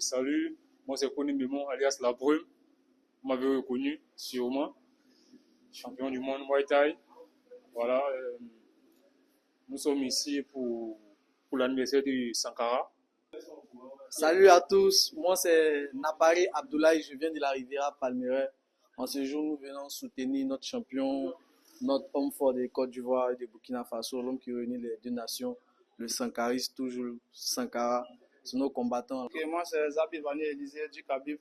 Salut, moi c'est Koni Memo, alias La Brume. Vous m'avez reconnu, sûrement. Champion du monde Muay Thai. Voilà, nous sommes ici pour l'anniversaire du Sankara. Salut à tous, moi c'est Napari Abdoulaye, je viens de la Riviera Palmeraie. En ce jour, nous venons soutenir notre champion, notre homme fort des Côte d'Ivoire et de Burkina Faso, l'homme qui réunit les deux nations, le Sankariste, toujours Sankara, c'est nos combattants. Okay, moi c'est Zabi Vani Elisée du Kabib,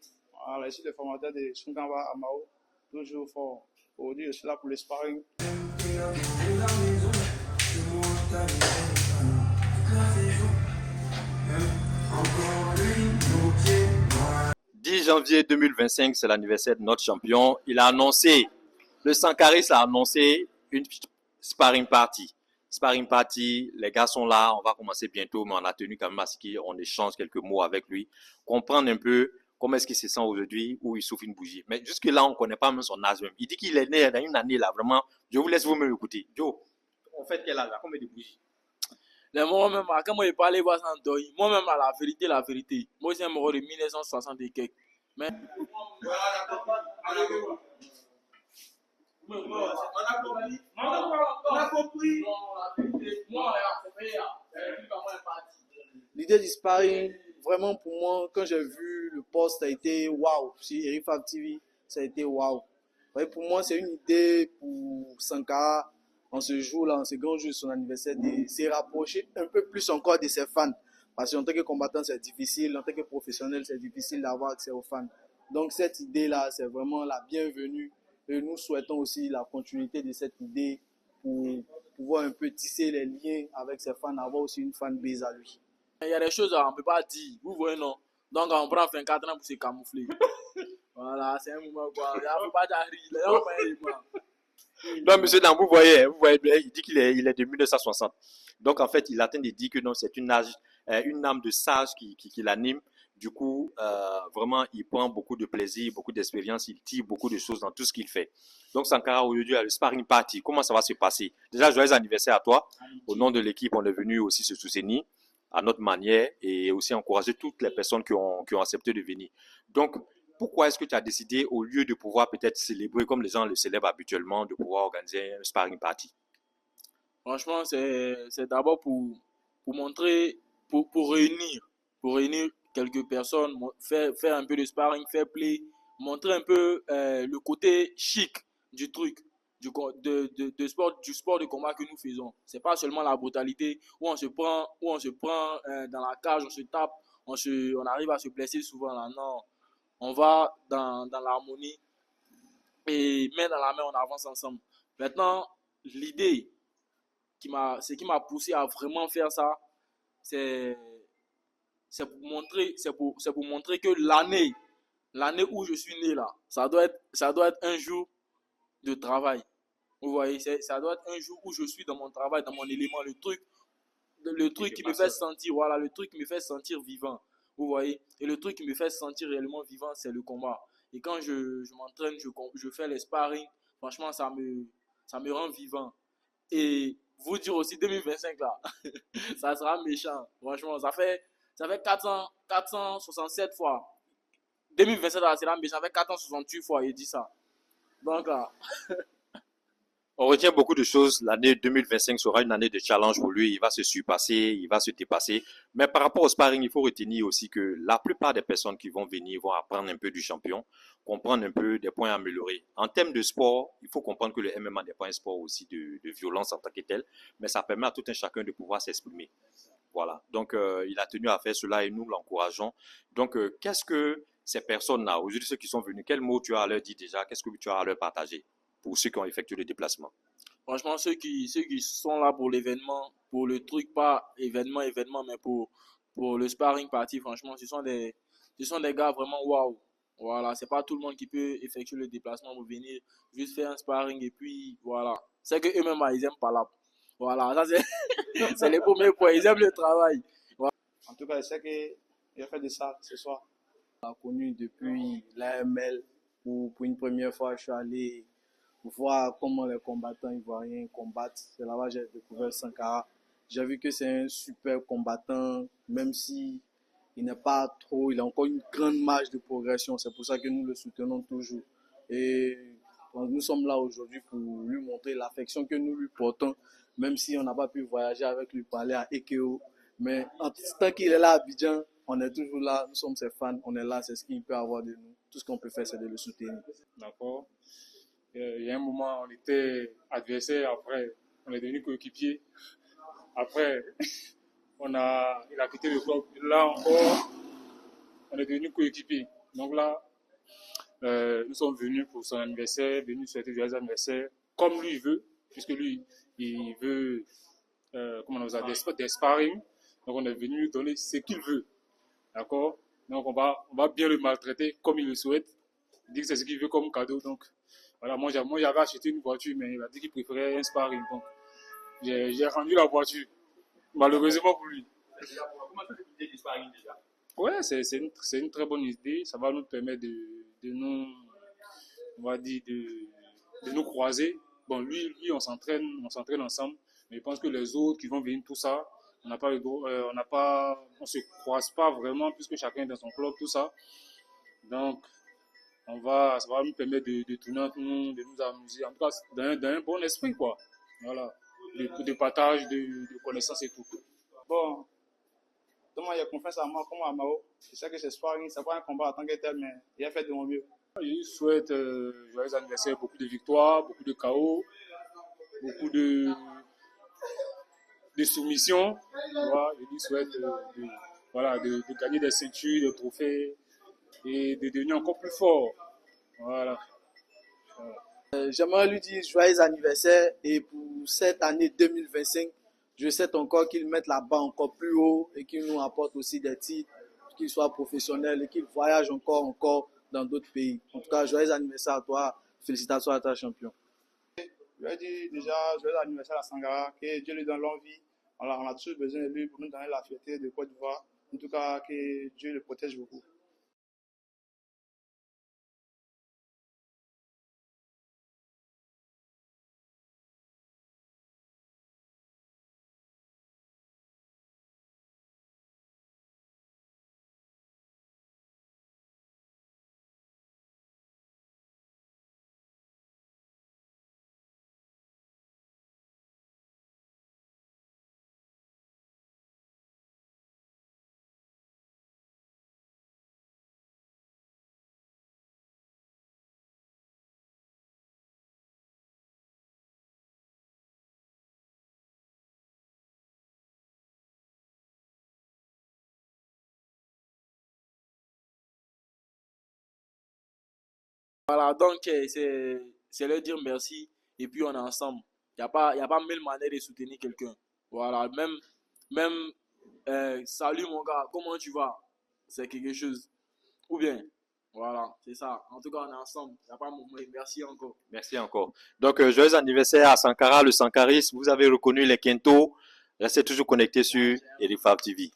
je suis le formateur de Shunkanwa Amao, toujours fort. Aujourd'hui, je suis là pour le sparring. 10 janvier 2025, c'est l'anniversaire de notre champion. Il a annoncé, le Sankaris a annoncé une sparring party. Sparring party, les gars sont là, on va commencer bientôt, mais on a tenu quand même à ce qu'on échange quelques mots avec lui, comprendre un peu comment est-ce qu'il se sent aujourd'hui, où il souffle une bougie. Mais jusque-là, on ne connaît pas même son âge même. Il dit qu'il est né dans une année là, vraiment. Je vous laisse vous-même écouter. Joe, en fait, quel âge, combien de bougies? Moi-même, quand moi je parlais, moi-même, à la vérité, moi, c'est un mort de 1960 et quelques. Mais. On a compris. L'idée du sparring, vraiment pour moi, quand j'ai vu le post, ça a été waouh. Sur Erifab TV, ça a été waouh. Pour moi, c'est une idée pour Sankara, en ce jour-là, en ce grand jour de son anniversaire, de se rapprocher un peu plus encore de ses fans. Parce qu'en tant que combattant, c'est difficile, en tant que professionnel, c'est difficile d'avoir accès aux fans. Donc cette idée-là, c'est vraiment la bienvenue. Et nous souhaitons aussi la continuité de cette idée pour pouvoir un peu tisser les liens avec ses fans, avoir aussi une fanbase à lui. Il y a des choses qu'on ne peut pas dire, vous voyez, non? Donc on prend 24 ans pour se camoufler. Voilà, c'est un moment quoi. Il ne faut pas dire. Non, monsieur Dam, vous voyez, il dit qu'il est de 1960. Donc, en fait, il atteint de dire que non, c'est une âme de sage qui l'anime. Du coup, vraiment, il prend beaucoup de plaisir, beaucoup d'expérience, il tire beaucoup de choses dans tout ce qu'il fait. Donc, Sankara, aujourd'hui, à le sparring party, comment ça va se passer? Déjà, joyeux anniversaire à toi. Au nom de l'équipe, on est venu aussi se soutenir à notre manière et aussi encourager toutes les personnes qui ont accepté de venir. Donc, pourquoi est-ce que tu as décidé, au lieu de pouvoir peut-être célébrer comme les gens le célèbrent habituellement, de pouvoir organiser un sparring party? Franchement, c'est d'abord pour montrer, pour réunir quelques personnes, faire un peu de sparring, faire play, montrer un peu le côté chic du truc, du sport de combat que nous faisons. C'est pas seulement la brutalité où on se prend dans la cage, on se tape, on arrive à se blesser souvent là. Non, on va dans l'harmonie et main dans la main, on avance ensemble. Maintenant, l'idée ce qui m'a poussé à vraiment faire ça, c'est pour montrer que l'année où je suis né là, ça doit être un jour de travail. Vous voyez, ça doit être un jour où je suis dans mon travail, dans mon élément, le truc qui me fait sentir, voilà, le truc qui me fait sentir vivant. Vous voyez, et le truc qui me fait sentir réellement vivant, c'est le combat. Et quand je m'entraîne, je fais les sparring, franchement, ça me rend vivant. Et vous dire aussi 2025 là, ça sera méchant. Franchement, ça fait 467 fois. 2027 là, c'est là méchant, ça fait 468 fois, il dit ça. Donc là. On retient beaucoup de choses. L'année 2025 sera une année de challenge pour lui. Il va se surpasser, il va se dépasser. Mais par rapport au sparring, il faut retenir aussi que la plupart des personnes qui vont venir vont apprendre un peu du champion, comprendre un peu des points améliorés. En termes de sport, il faut comprendre que le MMA n'est pas un sport aussi de violence en tant que tel, mais ça permet à tout un chacun de pouvoir s'exprimer. Voilà. Donc, il a tenu à faire cela et nous l'encourageons. Donc, qu'est-ce que ces personnes-là, aujourd'hui ceux qui sont venus, quel mot tu as à leur dire déjà? Qu'est-ce que tu as à leur partager pour ceux qui ont effectué le déplacement? Franchement, ceux qui sont là pour l'événement, pour le truc, pas événement, mais pour le sparring party, franchement, ce sont des gars vraiment waouh. Voilà, c'est pas tout le monde qui peut effectuer le déplacement pour venir juste faire un sparring et puis voilà. C'est que eux-mêmes, ils aiment pas là. Voilà, ça c'est les premiers points, ils aiment le travail. Voilà. En tout cas, je sais qu'il a fait de ça ce soir. On l'a connu depuis l'AML où pour une première fois, je suis allé voir comment les combattants ivoiriens combattent. C'est là-bas que j'ai découvert Sankara. J'ai vu que c'est un super combattant, même si il n'est pas trop, il a encore une grande marge de progression. C'est pour ça que nous le soutenons toujours. Et nous sommes là aujourd'hui pour lui montrer l'affection que nous lui portons, même si on n'a pas pu voyager avec lui, parler à Ekeo. Mais tant qu'il est là à Abidjan, on est toujours là, nous sommes ses fans, on est là, c'est ce qu'il peut avoir de nous. Tout ce qu'on peut faire, c'est de le soutenir. D'accord. Il y a un moment, on était adversaires, après, on est devenus coéquipiers. Après, il a quitté le club. Là encore, on est devenus coéquipiers. Donc là, nous sommes venus pour son anniversaire, venus souhaiter joyeux anniversaire, comme lui veut, puisque lui, il veut, comment on appelle ça, des sparring. Donc on est venu lui donner ce qu'il veut. D'accord? Donc on va bien le maltraiter comme il le souhaite. Il dit que c'est ce qu'il veut comme cadeau. Donc voilà, moi j'avais acheté une voiture, mais il a dit qu'il préférait un sparring. Donc j'ai rendu la voiture, malheureusement pour lui. Comment tu l'idée du sparring déjà? Ouais, c'est une très bonne idée. Ça va nous permettre de nous, on va dire, de nous croiser. Bon, lui, on s'entraîne ensemble. Mais je pense que les autres qui vont venir, tout ça, on ne se croise pas vraiment puisque chacun est dans son club, tout ça. Donc, ça va nous permettre de tourner entre nous, de nous amuser. En tout cas, dans un bon esprit, quoi. Voilà. De partage, de connaissances et tout. Bon, donc moi, il y a confiance en moi comme à Mao. Je sais que c'est sparring, c'est pas un combat en tant que tel, mais il a fait de mon mieux. Je lui souhaite joyeux anniversaire, beaucoup de victoires, beaucoup de KO, beaucoup de soumissions. Voilà, je lui souhaite de gagner des ceintures, des trophées et de devenir encore plus fort. Voilà. J'aimerais lui dire joyeux anniversaire et pour cette année 2025, je souhaite encore qu'il mette la barre encore plus haut et qu'il nous apporte aussi des titres, qu'il soit professionnel et qu'il voyage encore dans d'autres pays. En tout cas, joyeux anniversaire à toi, félicitations à ta champion. Je lui ai dit déjà joyeux anniversaire à Sangara, que Dieu lui donne l'envie. On a toujours besoin de lui pour nous donner la fierté de Côte d'Ivoire. En tout cas, que Dieu le protège beaucoup. Voilà, donc c'est leur dire merci et puis on est ensemble. Il y a pas mille manières de soutenir quelqu'un. Voilà, même salut mon gars, comment tu vas? C'est quelque chose. Ou bien, voilà, c'est ça. En tout cas, on est ensemble. Il n'y a pas mon merci encore. Merci encore. Donc, joyeux anniversaire à Sankara, le Sankaris. Vous avez reconnu les Kento. Restez toujours connectés sur Erifab TV.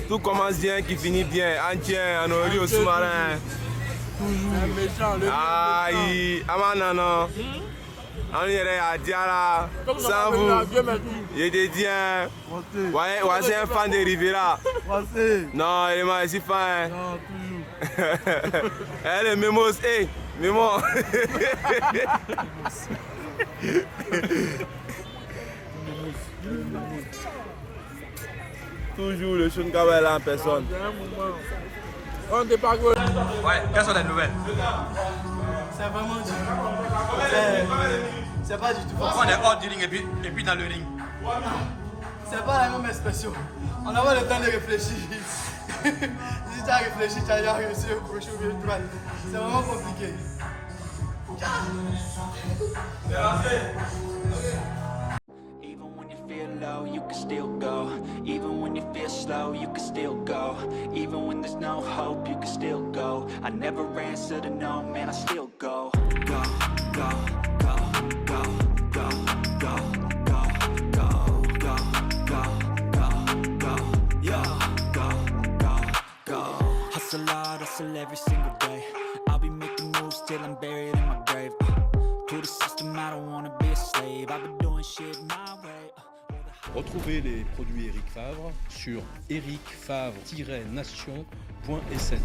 Tout commence bien, qui finit bien. Entier, on aurait au sous-marin. Un méchant, le Aïe, Amanana. On irait à Diala, Comme ça, sans on vous. va venir à Dieu, Il était bien. Ouais, ouais, c'est un fan de Rivera. Non, il est mal, c'est fan. Non, toujours. Eh, le Memos, hey, Memo. Toujours le Sean Gabel en personne. c'est un moment. On débarque. Ouais, quelles sont les nouvelles? C'est vraiment du. C'est pas du tout On facile. est hors du ring et puis dans le ring. C'est pas la même expression. On n'a pas le temps de réfléchir. Si tu as réfléchi, tu as déjà réussi au gauche ou bien droite. C'est vraiment compliqué. Even when you feel low, you can still go. Even when you feel slow, you can still go. Even when there's no hope, you can still go. I never answer to no, man, I still go. Go, go, go, go, go, go, go, go, go, go, go, go, yeah, go, go, go. Hustle hard, hustle every single day. I'll be making moves till I'm buried in my grave. To the system, I don't wanna be a slave. I've been doing shit my way. Retrouvez les produits Eric Favre sur ericfavre-nation.sn.